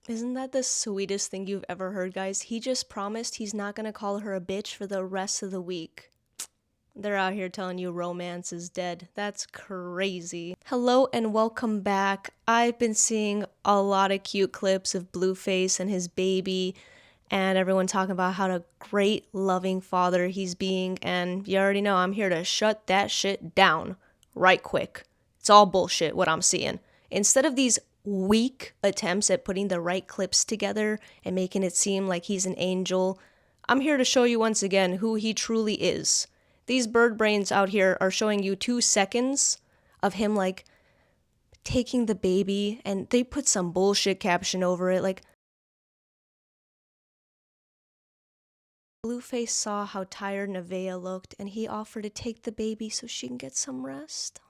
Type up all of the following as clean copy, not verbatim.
Isn't that the sweetest thing you've ever heard, guys? He just promised he's not gonna call her a bitch for the rest of the week. They're out here telling you romance is dead. That's crazy. Hello and welcome back. I've been seeing a lot of cute clips of Blueface and his baby, and everyone talking about how a great, loving father he's being, and you already know I'm here to shut that shit down right quick. It's all bullshit what I'm seeing. Instead of these weak attempts at putting the right clips together and making it seem like he's an angel, I'm here to show you once again who he truly is. These bird brains out here are showing you 2 seconds of him like taking the baby, and they put some bullshit caption over it like, Blueface saw how tired Neveah looked and he offered to take the baby so she can get some rest.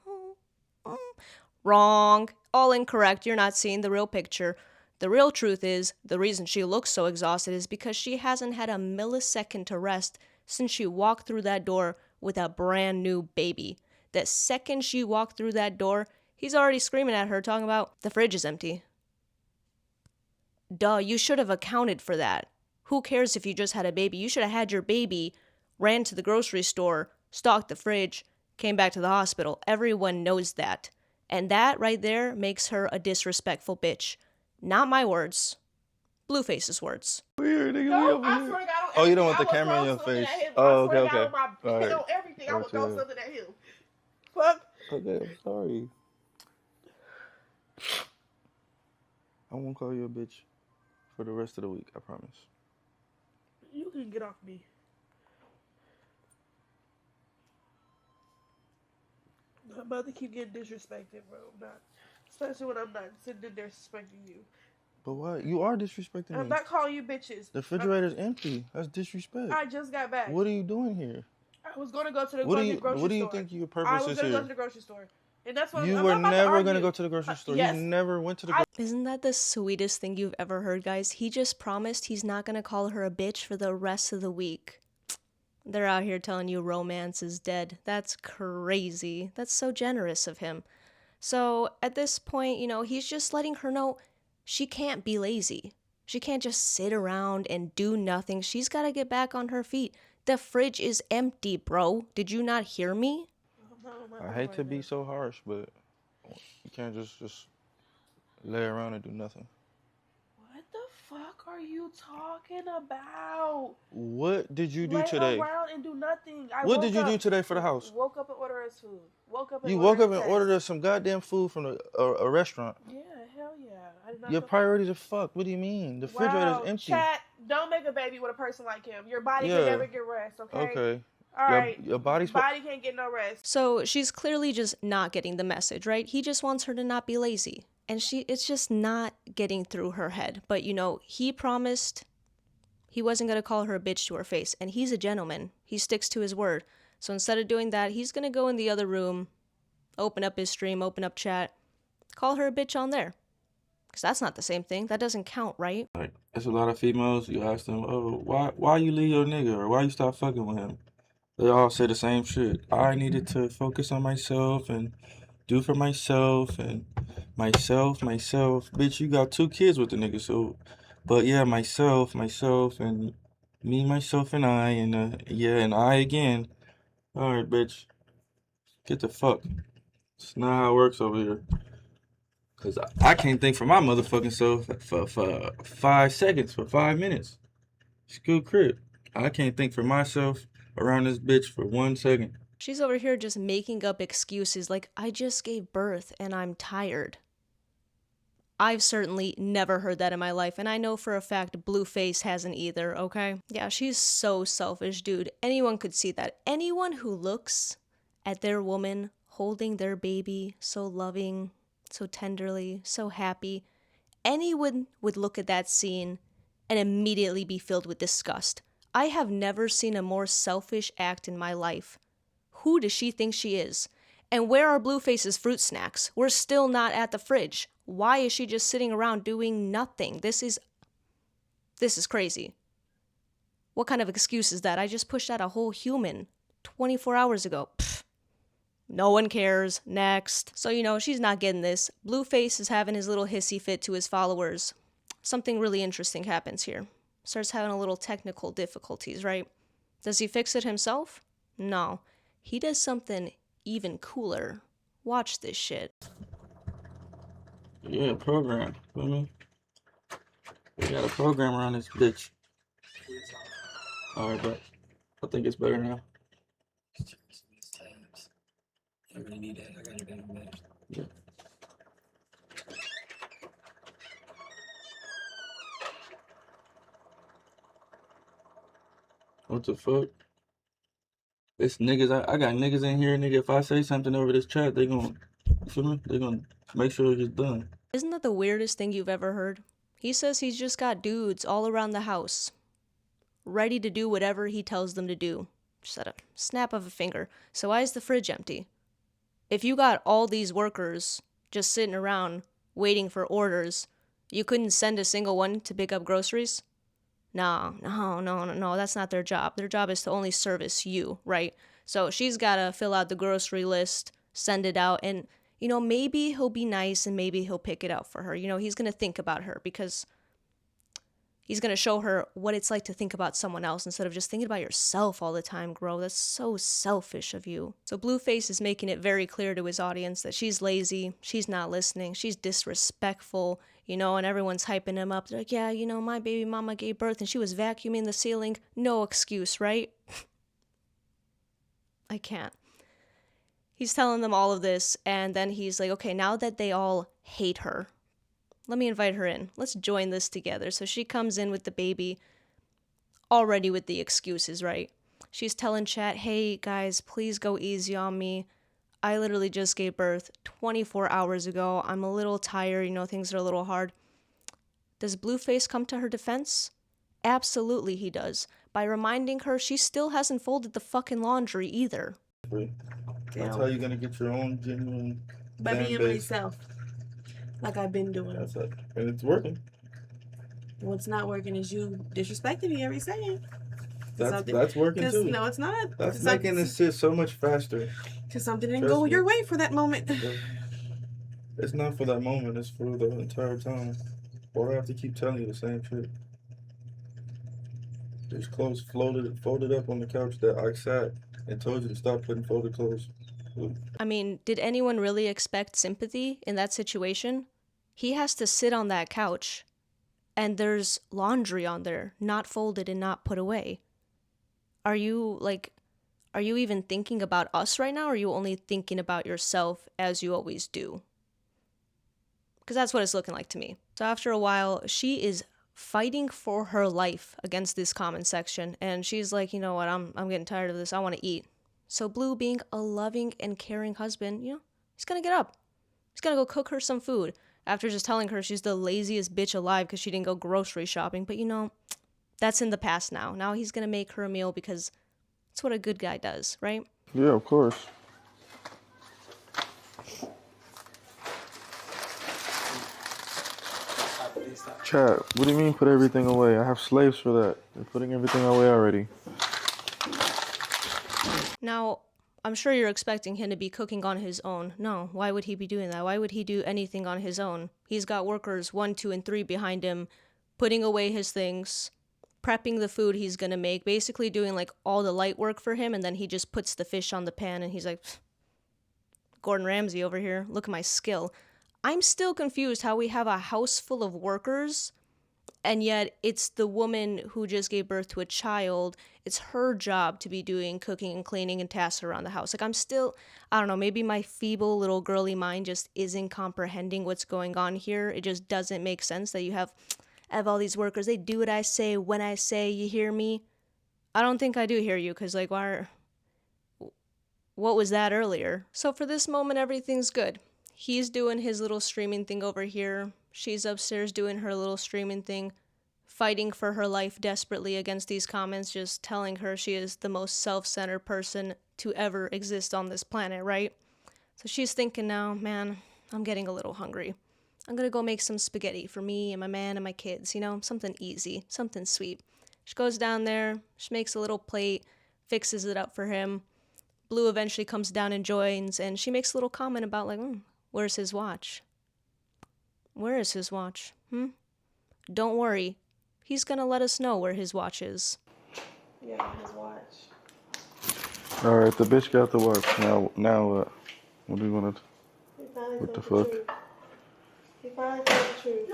Wrong. All incorrect. You're not seeing the real picture. The real truth is, the reason she looks so exhausted is because she hasn't had a millisecond to rest since she walked through that door with a brand new baby. The second she walked through that door, he's already screaming at her, talking about the fridge is empty. Duh, you should have accounted for that. Who cares if you just had a baby? You should have had your baby, ran to the grocery store, stocked the fridge, came back to the hospital. Everyone knows that. And that right there makes her a disrespectful bitch. Not my words. Blueface's words. Weird, nigga. No, I swear to God, on Oh, you everything, don't want I the would camera throw in your something face. at him. Oh, I swear okay, to God, okay. on my All right. on everything, I would throw Gotcha. something at him. Fuck. Okay, I'm sorry. I won't call you a bitch for the rest of the week, I promise. You can get off me. I'm about to keep getting disrespected, bro. I'm not, especially when I'm not sitting in there suspecting you. But why? You are disrespecting I'm me. not calling you bitches. The refrigerator's empty. That's disrespect. I just got back. What are you doing here? I was going to go to the What grocery do you store. think your I purpose was is going to go here? to the grocery store. And that's what You I'm were not about to never argue. gonna go to the grocery store. Yes. You never went to the grocery. Isn't that the sweetest thing you've ever heard, guys? He just promised he's not gonna call her a bitch for the rest of the week. They're out here telling you romance is dead. That's crazy. That's so generous of him. So at this point, he's just letting her know she can't be lazy. She can't just sit around and do nothing. She's got to get back on her feet. The fridge is empty, bro. Did you not hear me? I hate to be so harsh, but you can't just lay around and do nothing. What the fuck are you talking about? What did you do Lay today? around and do nothing. What did you do today for the house? Woke up and ordered us food. You woke up and ordered us some goddamn food from a restaurant. Yeah, hell yeah. I did not Your priorities are fucked. What do you mean? The refrigerator's empty. Chat, don't make a baby with a person like him. Your body can never get rest, okay? Okay. All right. Your body can't get no rest. So she's clearly just not getting the message, right? He just wants her to not be lazy. And it's just not getting through her head. But he promised he wasn't going to call her a bitch to her face. And he's a gentleman. He sticks to his word. So instead of doing that, he's going to go in the other room, open up his stream, open up chat, call her a bitch on there. Because that's not the same thing. That doesn't count, right? Like, there's a lot of females, you ask them, oh, why you leave your nigga, or why you stop fucking with him? They all say the same shit. I needed to focus on myself and do for myself and myself. Bitch, you got 2 kids with the nigga, so, but yeah, myself, and me, myself, and I, and yeah, and I again. Alright, bitch. Get the fuck. It's not how it works over here. Cause I can't think for my motherfucking self for 5 seconds, for 5 minutes. School crib. I can't think for myself around this bitch for 1 second. She's over here just making up excuses like, I just gave birth and I'm tired. I've certainly never heard that in my life, and I know for a fact Blueface hasn't either, okay? Yeah, she's so selfish, dude. Anyone could see that. Anyone who looks at their woman holding their baby so loving, so tenderly, so happy, anyone would look at that scene and immediately be filled with disgust. I have never seen a more selfish act in my life. Who does she think she is? And where are Blueface's fruit snacks? We're still not at the fridge. Why is she just sitting around doing nothing? This is crazy. What kind of excuse is that? I just pushed out a whole human 24 hours ago. Pfft. No one cares. Next. So, she's not getting this. Blueface is having his little hissy fit to his followers. something really interesting happens here. Starts having a little technical difficulties, right? Does he fix it himself? No. He does something even cooler. Watch this shit. Yeah, program. Feel me? We got a program around this bitch. Alright, but I think it's better now. I really need that. I got it down, man. Yeah. What the fuck? It's niggas. I got niggas in here, nigga. If I say something over this chat, they gon' you feel me? They gonna make sure it's done. Isn't that the weirdest thing you've ever heard? He says he's just got dudes all around the house, ready to do whatever he tells them to do. Just at a snap of a finger. So why is the fridge empty? If you got all these workers just sitting around waiting for orders, you couldn't send a single one to pick up groceries? No, that's not their job. Their job is to only service you, right? So she's got to fill out the grocery list, send it out, and, maybe he'll be nice and maybe he'll pick it out for her. He's going to think about her because he's going to show her what it's like to think about someone else instead of just thinking about yourself all the time, bro. That's so selfish of you. So Blueface is making it very clear to his audience that she's lazy, she's not listening, she's disrespectful, and everyone's hyping him up. They're like, yeah, my baby mama gave birth and she was vacuuming the ceiling. No excuse, right? I can't. He's telling them all of this, and then he's like, okay, now that they all hate her, let me invite her in. Let's join this together. So she comes in with the baby, already with the excuses, right? She's telling chat, hey, guys, please go easy on me. I literally just gave birth 24 hours ago. I'm a little tired. Things are a little hard. Does Blueface come to her defense? Absolutely he does. By reminding her she still hasn't folded the fucking laundry either. That's how you're gonna get your own genuine By fan being base. myself, like I've been doing. That's it. And it's working. What's not working is you disrespecting me every second. That's working too. No, it's not. That's making this shit so much faster. Because something didn't Trust go me. your way for that moment. It's not for that moment, it's for the entire time. Why do I have to keep telling you the same shit? There's clothes folded up on the couch that I sat and told you to stop putting folded clothes. I mean, did anyone really expect sympathy in that situation? He has to sit on that couch, and there's laundry on there, not folded and not put away. Are you even thinking about us right now, or are you only thinking about yourself as you always do? Because that's what it's looking like to me. So after a while, she is fighting for her life against this comment section, and she's like, you know what, I'm getting tired of this, I want to eat. So Blue, being a loving and caring husband, he's gonna get up. He's gonna go cook her some food after just telling her she's the laziest bitch alive because she didn't go grocery shopping. But that's in the past now. Now he's gonna make her a meal because that's what a good guy does, right? Yeah, of course. Chat, what do you mean put everything away? I have slaves for that. They're putting everything away already. Now, I'm sure you're expecting him to be cooking on his own. No, why would he be doing that? Why would he do anything on his own? He's got workers 1, 2, and 3 behind him, putting away his things, prepping the food he's gonna make, basically doing like all the light work for him, and then he just puts the fish on the pan and he's like, Gordon Ramsay over here, look at my skill. I'm still confused how we have a house full of workers, and yet it's the woman who just gave birth to a child. It's her job to be doing cooking and cleaning and tasks around the house. Like, I don't know, maybe my feeble little girly mind just isn't comprehending what's going on here. It just doesn't make sense that you have all these workers. They do what I say when I say, you hear me? I don't think I do hear you, because like, what was that earlier? So for this moment, everything's good. He's doing his little streaming thing over here. She's upstairs doing her little streaming thing, fighting for her life desperately against these comments, just telling her she is the most self-centered person to ever exist on this planet, right? So she's thinking now, man, I'm getting a little hungry. I'm gonna go make some spaghetti for me and my man and my kids, something easy, something sweet. She goes down there, she makes a little plate, fixes it up for him. Blue eventually comes down and joins, and she makes a little comment about like, where's his watch? Where is his watch? don't worry, he's gonna let us know where his watch is. Yeah, his watch. All right, the bitch got the watch. Now what? What do you want to? He finally What the told fuck? the truth. He finally told the truth.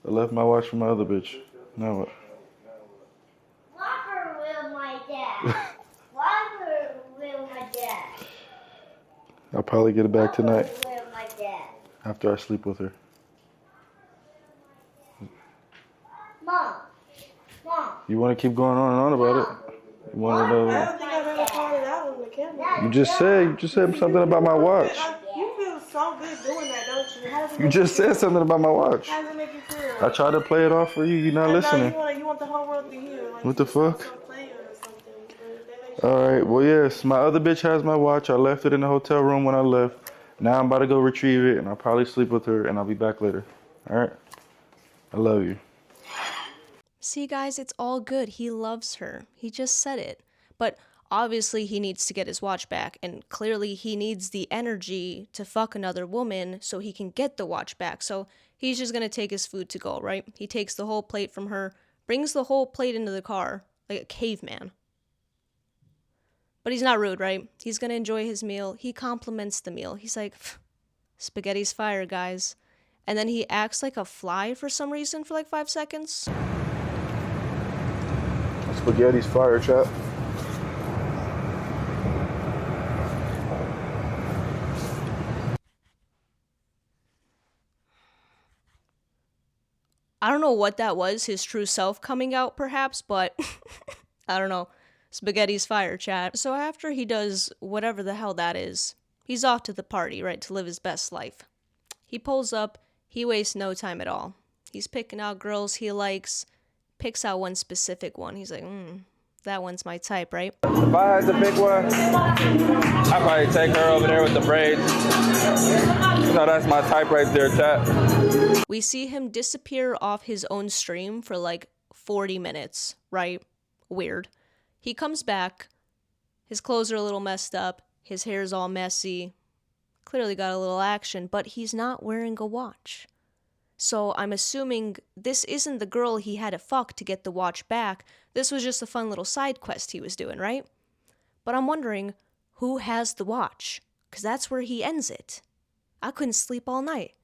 I left my watch for my other bitch. Now what? Walker with my dad. Walker with my dad. I'll probably get it back tonight Walker with my dad. after I sleep with her. Mom. Mom. You want to keep going on and on about it? You want to I know? don't think I've ever called it out on the camera. You just said something about my watch. You feel so good doing that, don't you? How does it You make just feel? said something about my watch. How does it make you feel? I tried to play it off for you. You're not I know listening. you want the whole world to hear. Like What the you saw fuck? some player or something. But that makes you All right. Well, yes. My other bitch has my watch. I left it in the hotel room when I left. Now I'm about to go retrieve it, and I'll probably sleep with her, and I'll be back later. All right. I love you. See, guys, it's all good. He loves her. He just said it. But obviously, he needs to get his watch back, and clearly, he needs the energy to fuck another woman so he can get the watch back. So he's just gonna take his food to go, right? He takes the whole plate from her, brings the whole plate into the car like a caveman. But he's not rude, right? He's gonna enjoy his meal. He compliments the meal. He's like, spaghetti's fire, guys. And then he acts like a fly for some reason for like 5 seconds. Spaghetti's fire, chap. I don't know what that was, his true self coming out perhaps, but I don't know. Spaghetti's fire, chat. So after he does whatever the hell that is, he's off to the party, right, to live his best life. He pulls up, he wastes no time at all. He's picking out girls he likes, picks out one specific one. He's like, that one's my type, right? If I had to pick one, I'd probably take her over there with the braids. No, that's my type right there, chat. We see him disappear off his own stream for like 40 minutes, right? Weird. He comes back, his clothes are a little messed up, his hair's all messy, clearly got a little action, but he's not wearing a watch. So I'm assuming this isn't the girl he had to fuck to get the watch back. This was just a fun little side quest he was doing, right? But I'm wondering, who has the watch? Because that's where he ends it. I couldn't sleep all night.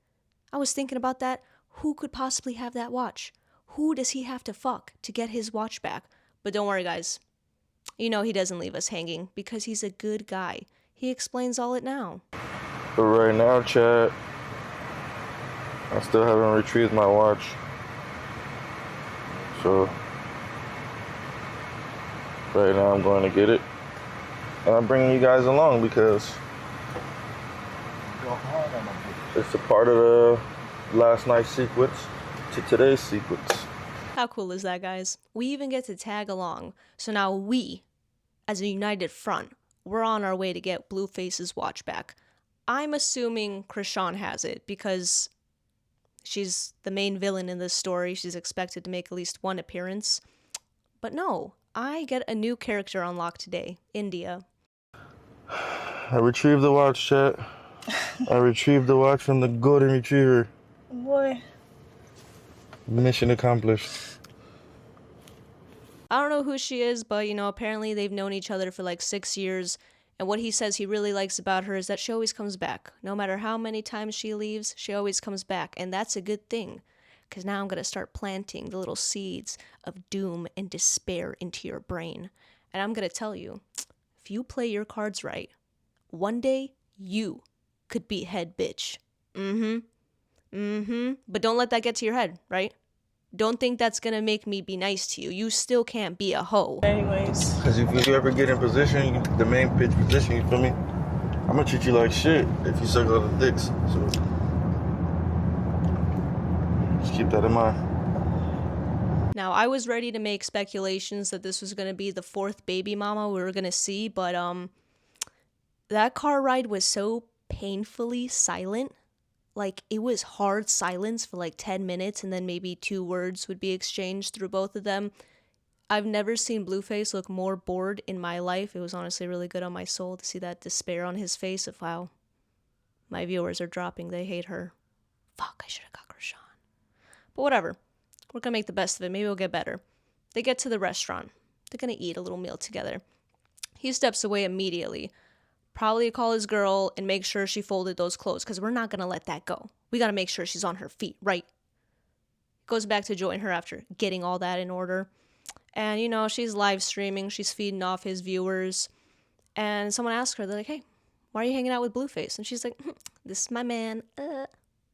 I was thinking about that. Who could possibly have that watch? Who does he have to fuck to get his watch back? But don't worry, guys. You know he doesn't leave us hanging because he's a good guy. He explains all it now. But right now, chat, I still haven't retrieved my watch. So, right now I'm going to get it. And I'm bringing you guys along because it's a part of the last night's sequence to today's sequence. How cool is that, guys? We even get to tag along. So now we, as a united front, we're on our way to get Blueface's watch back. I'm assuming Krishan has it because she's the main villain in this story. She's expected to make at least one appearance. But no, I get a new character unlocked today, India. I retrieved the watch, chat. I retrieved the watch from the golden retriever. Boy. Mission accomplished. I don't know who she is, but, apparently they've known each other for like 6 years. And what he says he really likes about her is that she always comes back. No matter how many times she leaves, she always comes back. And that's a good thing. Because now I'm going to start planting the little seeds of doom and despair into your brain. And I'm going to tell you, if you play your cards right, one day you could be head bitch. But don't let that get to your head, right? Don't think that's gonna make me be nice to you. You still can't be a hoe. Anyways. Because if you ever get in position, the main pitch position, you feel me? I'm going to treat you like shit if you suck other dicks. So, just keep that in mind. Now, I was ready to make speculations that this was gonna be the fourth baby mama we were gonna see, but that car ride was so painfully silent. Like, it was hard silence for like 10 minutes and then maybe 2 words would be exchanged through both of them. I've never seen Blueface look more bored in my life. It was honestly really good on my soul to see that despair on his face of, wow, my viewers are dropping, they hate her. Fuck, I should have got Krishan. But whatever. We're gonna make the best of it. Maybe it'll get better. They get to the restaurant. They're gonna eat a little meal together. He steps away immediately. Probably call his girl and make sure she folded those clothes, because we're not gonna let that go. We gotta make sure she's on her feet, right? Goes back to join her after getting all that in order. And, you know, she's live streaming. She's feeding off his viewers. And someone asks her, they're like, hey, why are you hanging out with Blueface? And she's like, this is my man.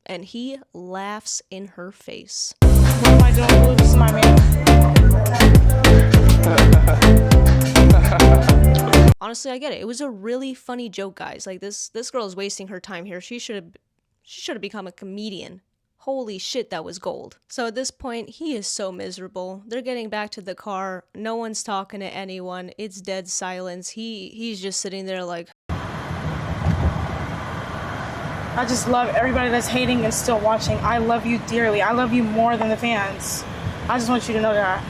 And he laughs in her face. What am I doing? Blue? This is my man. Honestly, I get it. It was a really funny joke, guys. Like, this girl is wasting her time here. She should have become a comedian. Holy shit, that was gold. So at this point, he is so miserable. They're getting back to the car. No one's talking to anyone. It's dead silence. He's just sitting there like... I just love everybody that's hating and still watching. I love you dearly. I love you more than the fans. I just want you to know that.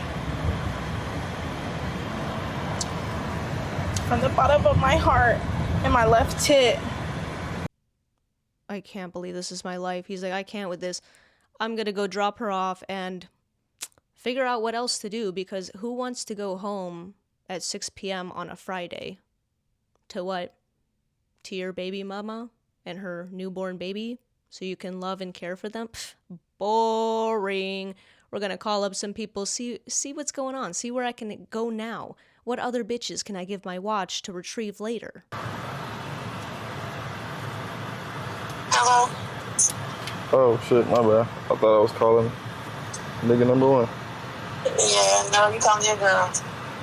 From the bottom of my heart and my left tit. I can't believe this is my life. He's like, I can't with this. I'm gonna go drop her off and figure out what else to do, because who wants to go home at 6 p.m. on a Friday? To what? To your baby mama and her newborn baby? So you can love and care for them? Pfft, boring. We're gonna call up some people, see what's going on, see where I can go now. What other bitches can I give my watch to retrieve later? Hello? Oh shit, my bad. I thought I was calling nigga number one. Yeah, no, you call me a girl.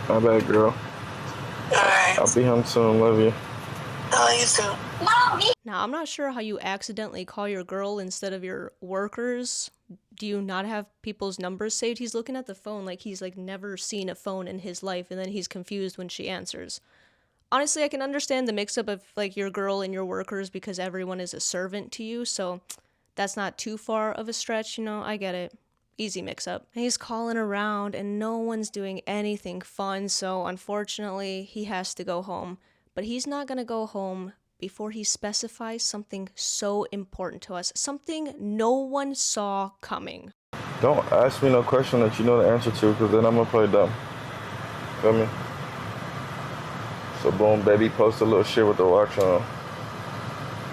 My bad, girl. Alright. I'll be home soon. Love you. I love you too. Now, I'm not sure how you accidentally call your girl instead of your workers. Do you not have people's numbers saved? He's looking at the phone like he's like never seen a phone in his life, and then he's confused when she answers. Honestly, I can understand the mix-up of like your girl and your workers because everyone is a servant to you, so that's not too far of a stretch, you know, I get it. Easy mix-up. And he's calling around and no one's doing anything fun, so unfortunately he has to go home. But he's not gonna go home before he specifies something so important to us, something no one saw coming. Don't ask me no question that you know the answer to, because then I'm gonna play dumb. Feel me? So boom, baby post a little shit with the watch on.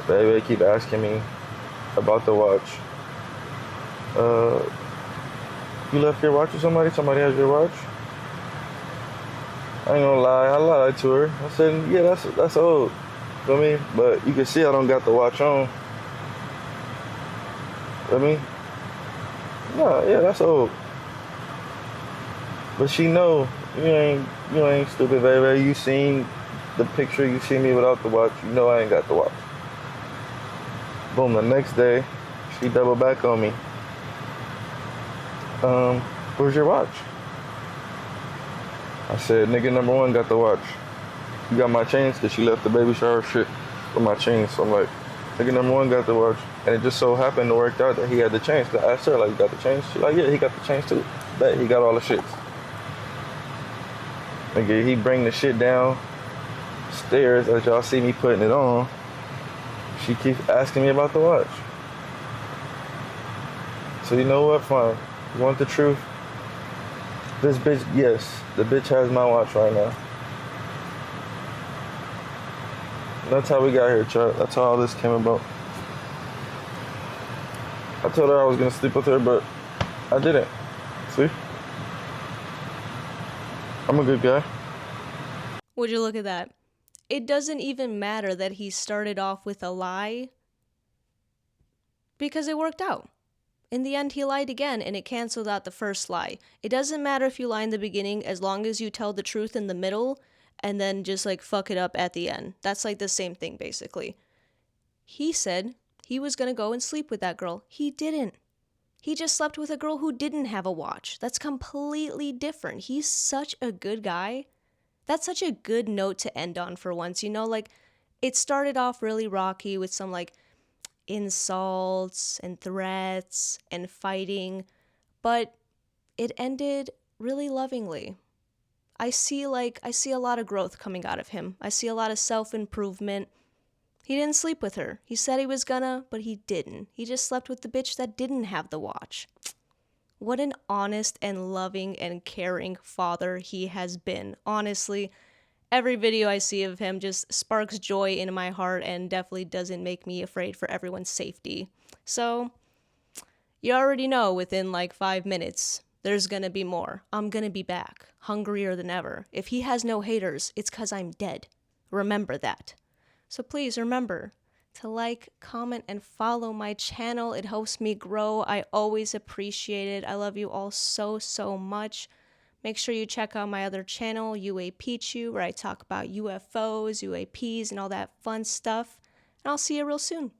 Baby keep asking me about the watch. You left your watch with somebody? Somebody has your watch? I ain't gonna lie, I lied to her. I said, yeah, that's old. Feel me? But you can see I don't got the watch on. Feel me? No, yeah, that's old. But she know you ain't stupid, baby. You seen the picture, you see me without the watch, you know I ain't got the watch. Boom, the next day, she double back on me. Where's your watch? I said, nigga number one got the watch. You got my chains? Cause she left the baby shower shit with my chains. So I'm like, nigga number one got the watch. And it just so happened to work out that he had the chains. Cause I asked her, like, you got the chains? She's like, yeah, he got the chains too. Bet he got all the shits. Nigga, he bring the shit down stairs as y'all see me putting it on. She keeps asking me about the watch. So you know what? Fine. You want the truth? This bitch, yes, the bitch has my watch right now. That's how we got here, Chuck. That's how all this came about. I told her I was gonna sleep with her, but I didn't. See? I'm a good guy. Would you look at that? It doesn't even matter that he started off with a lie, because it worked out. In the end, he lied again, and it canceled out the first lie. It doesn't matter if you lie in the beginning, as long as you tell the truth in the middle, and then just, like, fuck it up at the end. That's, like, the same thing, basically. He said he was gonna go and sleep with that girl. He didn't. He just slept with a girl who didn't have a watch. That's completely different. He's such a good guy. That's such a good note to end on for once, you know? Like, it started off really rocky with some, like, insults and threats and fighting, but it ended really lovingly. I see a lot of growth coming out of him. I see a lot of self-improvement. He didn't sleep with her. He said he was gonna, but he didn't. He just slept with the bitch that didn't have the watch. What an honest and loving and caring father he has been. Honestly, every video I see of him just sparks joy in my heart and definitely doesn't make me afraid for everyone's safety. So, you already know within like 5 minutes, there's gonna be more. I'm gonna be back, hungrier than ever. If he has no haters, it's because I'm dead. Remember that. So please remember to like, comment, and follow my channel. It helps me grow. I always appreciate it. I love you all so, so much. Make sure you check out my other channel, UA Pichu, where I talk about UFOs, UAPs, and all that fun stuff. And I'll see you real soon.